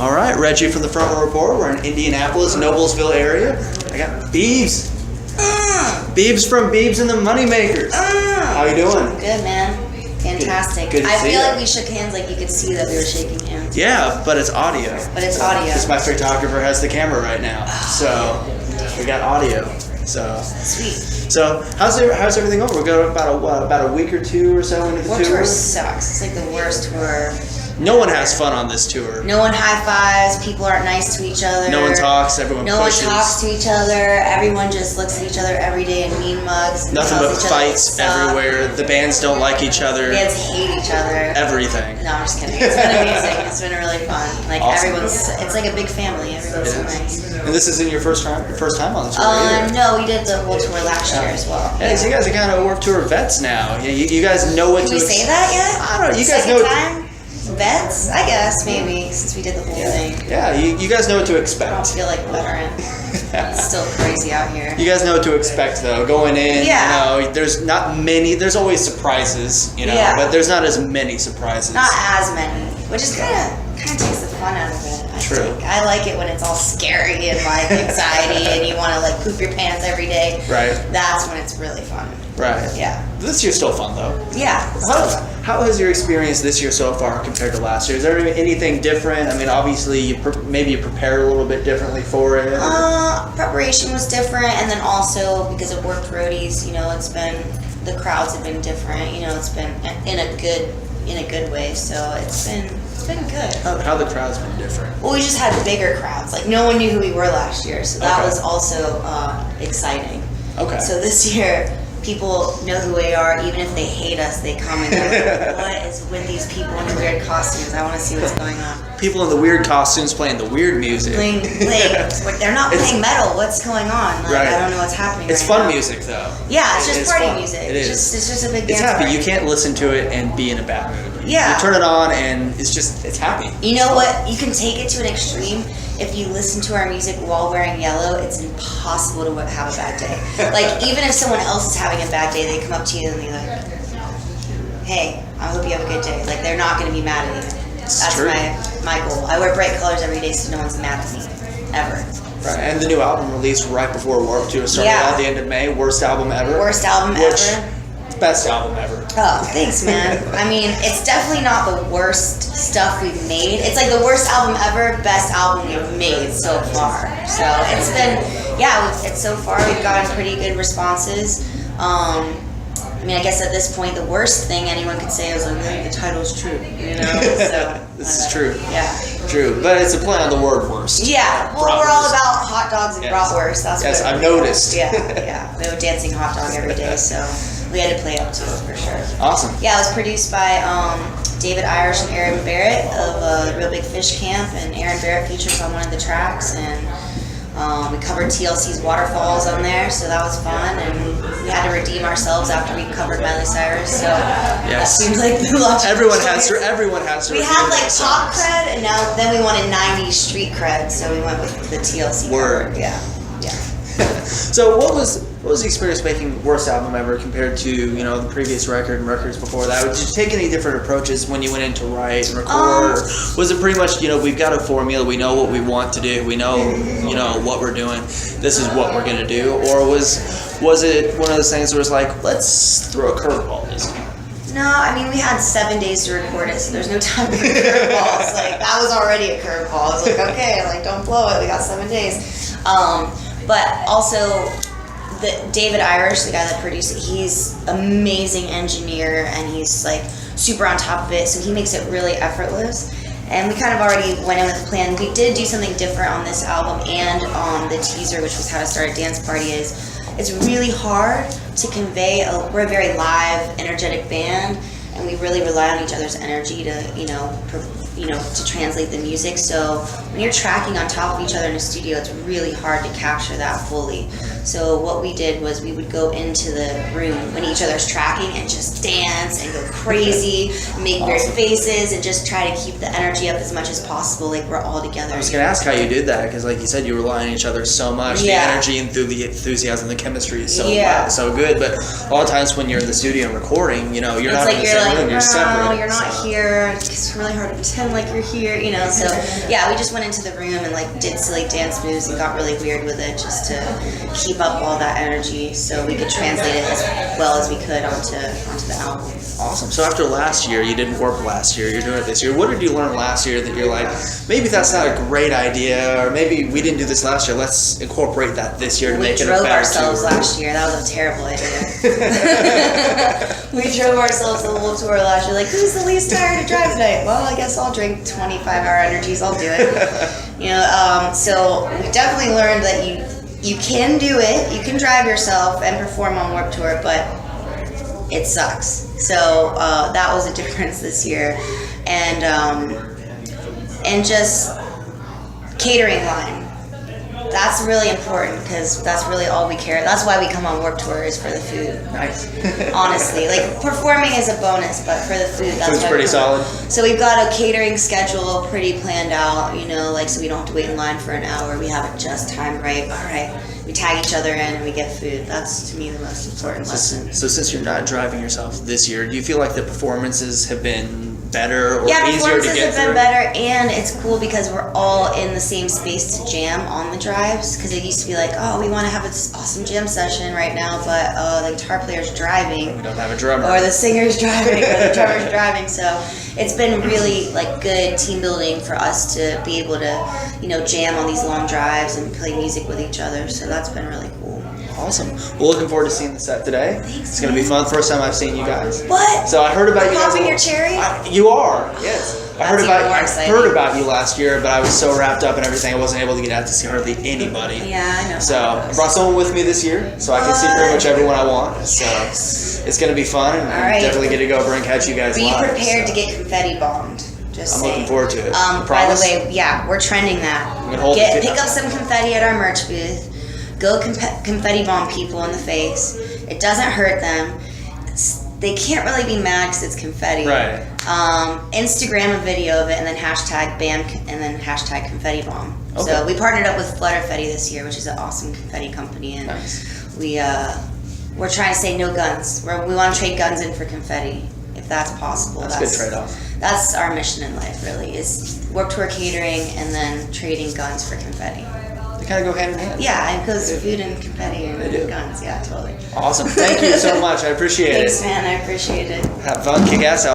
All right, Reggie from the Front Row Report. We're in Indianapolis, Noblesville area. I got Beebs. Beebs from Beebs and the Moneymakers. How you doing? Good, man. Fantastic. Good to I see feel you. like we shook hands like you could see that we were shaking hands. Yeah, but it's audio. Because my photographer has the camera right now. So we got audio. So Sweet. So how's everything over? We're going about a week or two or so into the tour. Tour sucks. It's like the worst tour. No one has fun on this tour. No one high fives. People aren't nice to each other. No one talks. Everyone pushes. No one talks to each other. Everyone just looks at each other every day and mean mugs. And Nothing but tells each other fights everywhere. The bands don't like each other. Bands hate each other. Everything. No, I'm just kidding. It's been amazing. It's been really fun. Like Awesome. it's like a big family. Everyone's so nice. And this isn't your first time on the tour either. No, we did the whole tour last year as well. Yeah, so you guys are kind of Warped Tour vets now. You guys know what to Can we say that yet? I don't know. You guys Second know. time? Vets? I guess, maybe, since we did the whole thing. Yeah, you guys know what to I don't expect. feel like a veteran. It's still crazy out here. You guys know what to expect though. Going in, Yeah. you know, there's not many. There's always surprises, you know, Yeah. but there's not as many surprises. Not as many, which is kind of takes the fun out of it. True. Think. I like it when it's all scary and like anxiety and you want to like poop your pants every day. Right. That's when it's really fun. Right. Yeah. This year's still fun though. Yeah. How has your experience this year so far compared to last year? Is there anything different? I mean, obviously, maybe you prepared a little bit differently for it. Preparation was different, and then also because of Warped Roadies, you know, the crowds have been different. You know, it's been in a good way. So it's been good. How the crowd's been different? Well, we just had bigger crowds. Like no one knew who we were last year, so that Okay. was also exciting. Okay. So this year, people know who we are. Even if they hate us, they come and go, what is with these people in weird costumes? I want to see what's going on. People in the weird costumes playing the weird music. They're not playing metal. What's going on? Like, Right. I don't know what's happening. It's right fun now. music though. Yeah, it's just party fun. music. It is. It's just a big dance It's happy. party. You can't listen to it and be in a bad mood. Yeah. You turn it on and it's happy. You know what? You can take it to an extreme. If you listen to our music while wearing yellow, it's impossible to have a bad day. Like, even if someone else is having a bad day, they come up to you and they're like, hey, I hope you have a good day. Like, they're not going to be mad at you. That's true. my goal. I wear bright colors every day so no one's mad at me. Ever. Right. And the new album released right before Warped Tour started Yeah. at the end of May. Worst album ever. Worst album ever. Best album ever. Oh, thanks, man. I mean, it's definitely not the worst stuff we've made. It's like the worst album ever, best album we've made so far. So it's been, it's so far we've gotten pretty good responses. I mean, I guess at this point, the worst thing anyone could say is like, hey, the title's true, you know? So, This is true. Yeah. True. But it's a play on the word worst. Yeah. Well, we're all about hot dogs and bratwurst. That's Yes, what I've noticed. Yeah. We have a dancing hot dog every day, so we had to play up to it for sure. Awesome. Yeah, it was produced by David Irish and Aaron Barrett of Real Big Fish Camp, and Aaron Barrett features on one of the tracks, and we covered TLC's Waterfalls on there, so that was fun, and we had to redeem ourselves after we covered Miley Cyrus, so that seemed like the logical Everyone choice. has to We redeem had like themselves. pop cred, and then we wanted 90s street cred, so we went with the TLC Word. cover. Yeah. So what was the experience making Worst Album Ever compared to, you know, the previous record and records before that? Did you take any different approaches when you went in to write and record? Or was it pretty much, you know, we've got a formula, we know what we want to do, we know, you know, what we're doing, this is what we're gonna do? Or was it one of those things where it's like, let's throw a curveball this time? No, I mean, we had 7 days to record it, so there's no time for curveballs. Like, that was already a curveball. I was like, okay, like, don't blow it. We got 7 days. But also, David Irish, the guy that produced it, he's amazing engineer, and he's, like, super on top of it, so he makes it really effortless. And we kind of already went in with a plan. We did do something different on this album and on the teaser, which was How to Start a Dance Party, it's really hard to convey. We're a very live, energetic band, and we really rely on each other's energy to, to translate the music. So when you're tracking on top of each other in a studio, it's really hard to capture that fully. So what we did was we would go into the room when each other's tracking and just dance and go crazy, make weird faces, and just try to keep the energy up as much as possible, like we're all together. I was going to ask how you did that, because like you said, you rely on each other so much. Yeah. The energy and the enthusiasm, the chemistry is so good. But a lot of times when you're in the studio and recording, you know, you're not in the same room, you're separate. you're not so. here. It's really hard to pretend like you're here, you know. So yeah, we just went into the room and like did silly dance moves and got really weird with it just to keep up all that energy so we could translate it as well as we could onto the album. Awesome. So after last year, you didn't work last year, you're doing it this year. What did you learn last year that you're like, maybe that's not a great idea, or maybe we didn't do this last year, let's incorporate that this year to make it a better We drove ourselves tour. last year. That was a terrible idea. We drove ourselves the whole tour last year. Like, who's the least tired to drive tonight? Well, I guess I'll drink 25-hour energies. I'll do it. You know, so we definitely learned that you can do it. You can drive yourself and perform on Warped Tour, but it sucks. So that was a difference this year, and just catering line. That's really important because that's really all we care. That's why we come on Warped Tour is for the food. Nice. Honestly, like performing is a bonus, but for the food, that's Food's why pretty we come. solid. So we've got a catering schedule pretty planned out, you know, like so we don't have to wait in line for an hour. We have it just timed right. All right, we tag each other in and we get food. That's to me the most important lesson. So since you're not driving yourself this year, do you feel like the performances have been better or Yeah, easier to performances get have been through? better, and it's cool because we're all in the same space to jam on the drives. Because it used to be like, oh, we want to have this awesome jam session right now, but the guitar player's driving, We don't have a drummer. or the singer's driving, or the drummer's driving. So it's been really like good team building for us to be able to, you know, jam on these long drives and play music with each other. So that's been really cool. Awesome. Well, looking forward to seeing the set today. Thanks, It's going to be man. fun. First time I've seen you guys. What? So I heard about you guys. Popping your cherry? You are, yes. I That's even more I exciting. heard about you last year, but I was so wrapped up in everything, I wasn't able to get out to see hardly anybody. Yeah, I know. So I brought someone with me this year, so I can see pretty much everyone I want. So it's going to be fun, and All right. definitely get to go over and catch you guys Be live. prepared so. to get confetti bombed. Just I'm saying. looking forward to it. By the Promise? way, yeah, we're trending that. I'm gonna hold it. Pick up some confetti at our merch booth. Go confetti bomb people in the face. It doesn't hurt them. They can't really be mad because it's confetti. Right. Instagram a video of it and then hashtag BAM and then hashtag confetti bomb. Okay. So we partnered up with Flutterfetti this year, which is an awesome confetti company, and Nice. we're trying to say no guns. We want to trade guns in for confetti if that's possible. That's a good trade-off. That's our mission in life, really, is Warped Tour catering and then trading guns for confetti. They kind of go hand in hand. Yeah, it goes food and confetti They do. and guns. Yeah, totally. Awesome. Thank you so much. I appreciate Thanks, it. man. I appreciate it. Have fun. Kick ass out.